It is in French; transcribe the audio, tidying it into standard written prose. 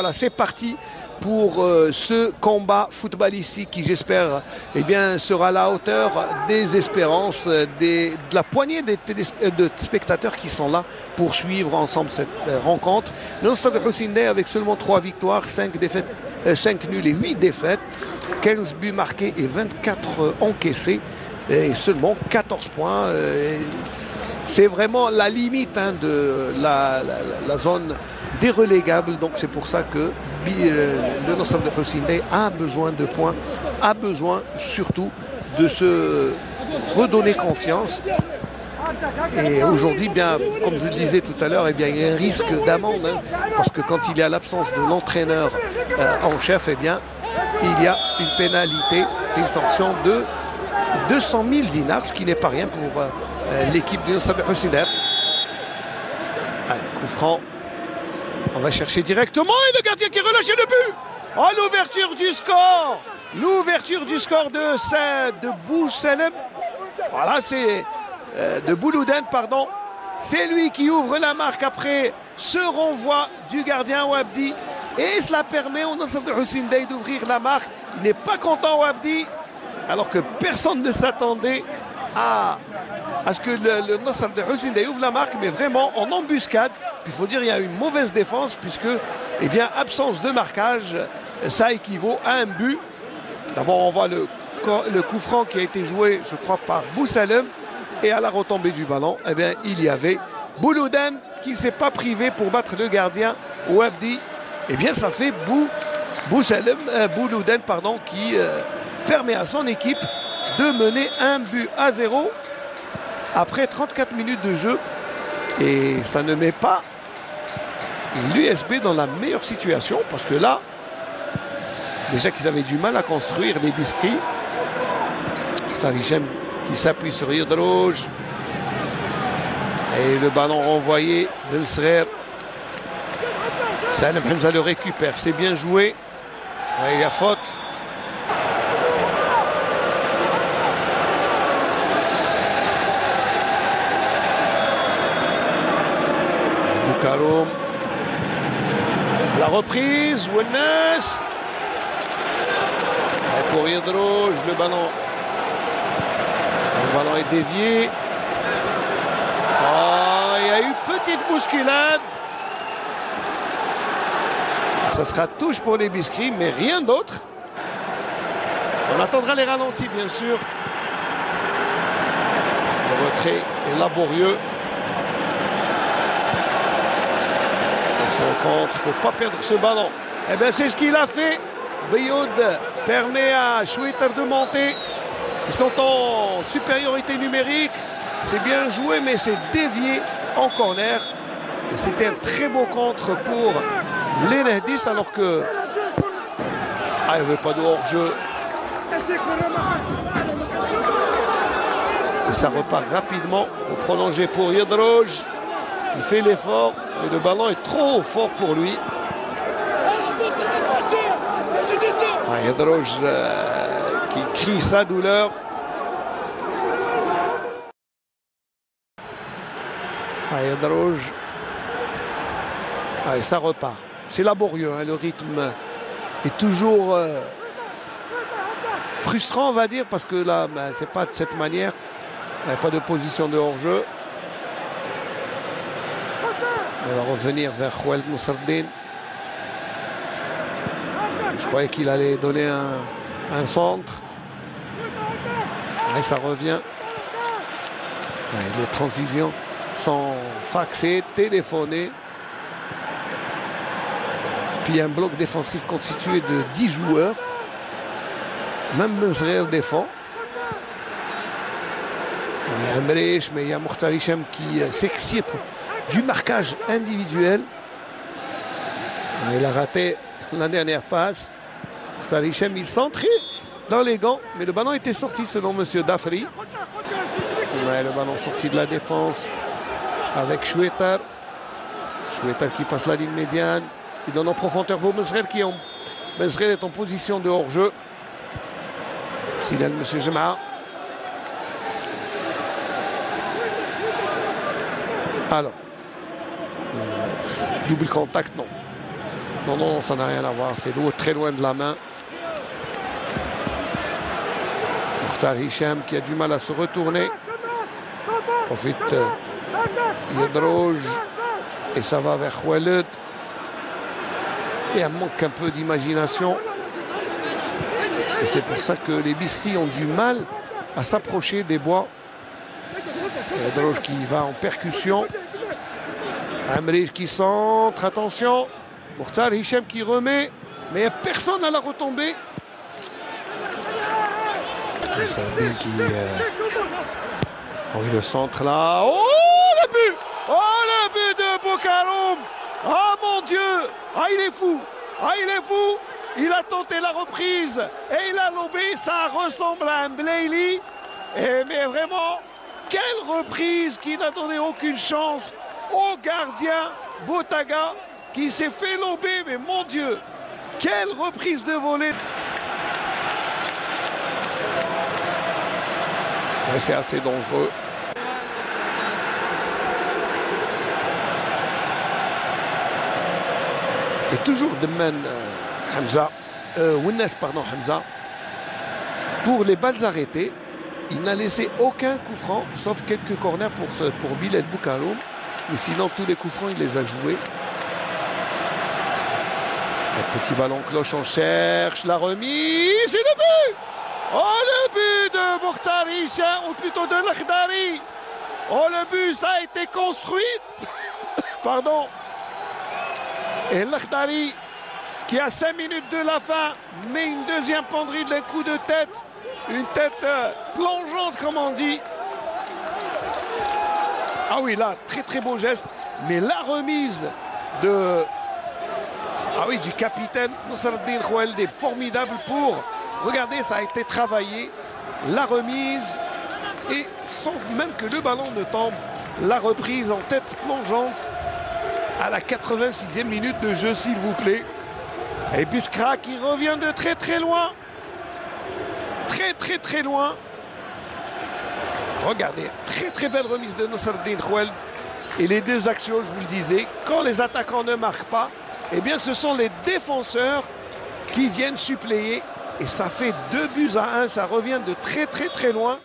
voilà, c'est parti pour ce combat footballistique qui, j'espère, eh bien, sera à la hauteur des espérances de la poignée de spectateurs qui sont là pour suivre ensemble cette rencontre. Le Stade Hussein Dey avec seulement 3 victoires, 5 défaites, 5 nuls et 8 défaites, 15 buts marqués et 24 encaissés. Et seulement 14 points. C'est vraiment la limite de la zone des relégables. Donc c'est pour ça que le Nasr de Hussein Dey a besoin de points, a besoin surtout de se redonner confiance. Et aujourd'hui, bien, comme je le disais tout à l'heure, eh bien, il y a un risque d'amende, parce que quand il y a l'absence de l'entraîneur en chef, eh bien, il y a une pénalité, une sanction de 200 000 dinars, ce qui n'est pas rien pour l'équipe du Nasr Hussein Dey. Allez, coup franc. On va chercher directement et le gardien qui relâche le but. Oh, l'ouverture du score. L'ouverture du score de Bousalem. Voilà, c'est de Boulouden, pardon. C'est lui qui ouvre la marque après ce renvoi du gardien Wabdi. Et cela permet au Nasr de Hussein Dey d'ouvrir la marque. Il n'est pas content Wabdi, alors que personne ne s'attendait à ce que le Nasr de Hussein Dey ouvre la marque, mais vraiment en embuscade. Il faut dire qu'il y a une mauvaise défense, puisque, eh bien, absence de marquage, ça équivaut à un but. D'abord, on voit le coup franc qui a été joué, je crois, par Bousalem, et à la retombée du ballon, eh bien, il y avait Boulouden qui ne s'est pas privé pour battre le gardien Wabdi. Eh bien, ça fait Boulouden, pardon, qui permet à son équipe de mener 1-0 après 34 minutes de jeu. Et ça ne met pas l'USB dans la meilleure situation, parce que là, déjà qu'ils avaient du mal à construire les biscrits. Sarichem qui s'appuie sur Yedrouj. Et le ballon renvoyé de Srer. Salem Hamza le récupère, c'est bien joué. Ouais, il y a faute. Boukaroum. La reprise, Wennes. Et pour Yedrouj, le ballon est dévié. Oh, il y a eu petite bousculade. Ça sera touche pour les biscrits, mais rien d'autre. On attendra les ralentis, bien sûr. Le retrait est laborieux. Attention au contre, il ne faut pas perdre ce ballon. Eh bien, c'est ce qu'il a fait. Bioud permet à Choueter de monter. Ils sont en supériorité numérique. C'est bien joué, mais c'est dévié en corner. C'était un très beau contre pour les Nahdistes, alors que... Ah, il n'y avait pas de hors-jeu. Et ça repart rapidement. Il faut prolonger pour Yedrouj, qui fait l'effort. Mais le ballon est trop fort pour lui. Ah, Yedrouj qui crie sa douleur. Ah, Yedrouj. Ah, et ça repart. C'est laborieux, hein, le rythme est toujours frustrant, on va dire, parce que là, ben, c'est pas de cette manière. Il n'y a pas de position de hors-jeu. On va revenir vers Khouel Nasreddin. Je croyais qu'il allait donner un centre. Et ça revient. Ouais, les transitions sont faxées, téléphonées. Puis un bloc défensif constitué de 10 joueurs. Même Benzrer défend. Il y a Mrech, mais il y a Mokhtar Hichem qui s'excite du marquage individuel. Il a raté la dernière passe. Mokhtar Hichem, il s'entrait dans les gants, mais le ballon était sorti selon M. Dafri. Ouais, le ballon sorti de la défense avec Choueter. Choueter qui passe la ligne médiane. Il donne en profondeur pour Menzrer qui Menzrer est en position de hors-jeu. Signale M. Jema'a. Alors, double contact, non. Non, non, ça n'a rien à voir. C'est très loin de la main. Mokhtar Hicham qui a du mal à se retourner. Profite Yedrouj. Et ça va vers Khaled. Et elle manque un peu d'imagination. Et c'est pour ça que les Bisri ont du mal à s'approcher des bois. Yedrouj qui va en percussion. Amrij qui centre. Attention. Mokhtar Hicham qui remet. Mais il n'y a personne à la retombée. Sardine qui... Oui, le centre là. Oh, le but! Oh, le but de Bokaroum! Oh, mon Dieu! Ah, il est fou! Ah, il est fou! Il a tenté la reprise et il a lobé. Ça ressemble à un Blaili. Mais vraiment, quelle reprise qui n'a donné aucune chance au gardien Botaga qui s'est fait lober. Mais mon Dieu, quelle reprise de volée! Ouais, c'est assez dangereux. Et toujours Demen Hamza, Ounes, pardon, Hamza, pour les balles arrêtées, il n'a laissé aucun coup franc, sauf quelques corners pour Bilal Bokaroum. Mais sinon, tous les coups francs, il les a joués. Un petit ballon cloche, on cherche la remise. Et le but! Oh, le but de Mokhtar Hicham, ou plutôt de Lakhdari. Oh, le but, ça a été construit. Pardon. Et Lakhdari, qui à 5 minutes de la fin, met une deuxième penderie d'un coup de tête. Une tête plongeante, comme on dit. Ah oui, là, très très beau geste. Mais la remise de... Ah oui, du capitaine Nasreddine Khaled est formidable pour... Regardez, ça a été travaillé. La remise. Et sans même que le ballon ne tombe, la reprise en tête plongeante à la 86e minute de jeu, s'il vous plaît. Et Biskra qui revient de très très loin. Très très très loin. Regardez, très très belle remise de Nasreddine Khaled. Et les deux actions, je vous le disais, quand les attaquants ne marquent pas, eh bien ce sont les défenseurs qui viennent suppléer. Et ça fait 2 buts à 1, ça revient de très très très loin.